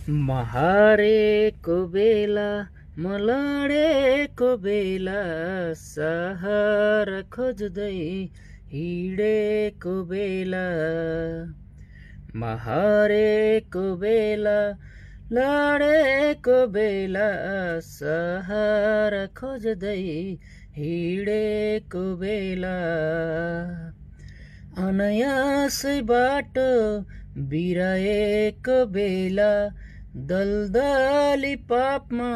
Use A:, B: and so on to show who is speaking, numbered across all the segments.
A: म हारेको बेला म लडेको बेला सहारा खोज्दै हिँडेको बेला म हारेको बेला लडेको बेला सहारा खोज्दै हिँडेको बेला अनायासै बाटो बिराएको बेला दलदली पापमा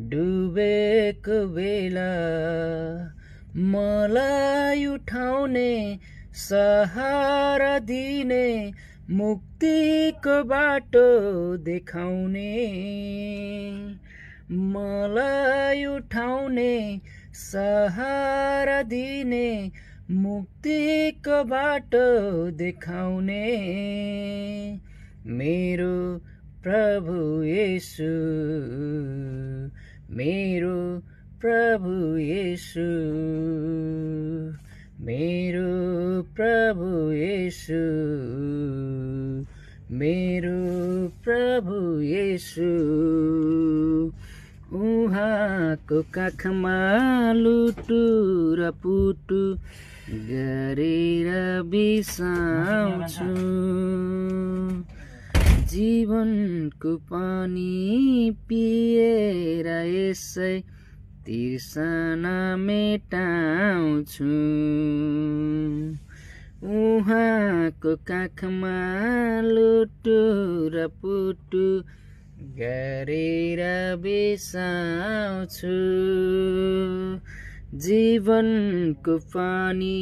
A: डुबेको बेला मलाई उठाउने सहारा दिने मुक्तिको बाटो देखाउने मलाई उठाउने सहारा दिने मुक्तिको बाटो देखाउने मेरो प्रभु येशू मेरो प्रभु येशू मेरो प्रभु येशू मेरो प्रभु येशू उहाँको काखमा लुटु र पुटु गरेर बिसाउँछु जीवनको पानी पिएर यसै तिर्सना मेटाउँछु उहाँको काखमा लुटु र पुटु गरेर बिसाउँछु जीवनको पानी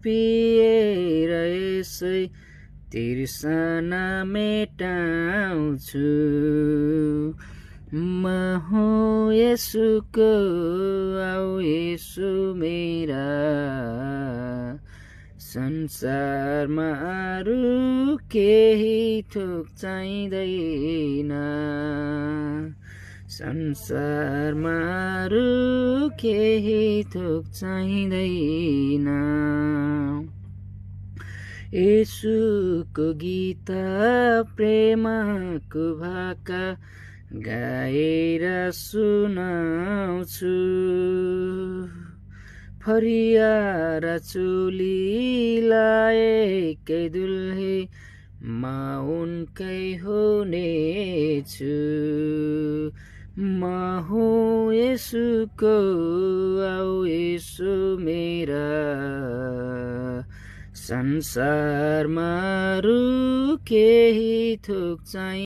A: पिएर यसै तिर्सना मेटाउँछु म हुँ येशूको आऊ येशू मेरा संसारमा अरू केही थोक चाहिँदैन संसारमा अरू केही थोक चाहिँदैन येशूको गीत प्रेमको भाका गाएर सुनाउँछु फरिया र चोली लाएकै दुल्हे म उनकै हुनेछु म हुँ येशूको आऊ येशू मेरा संसारमा अरू केही थोक चाहिँ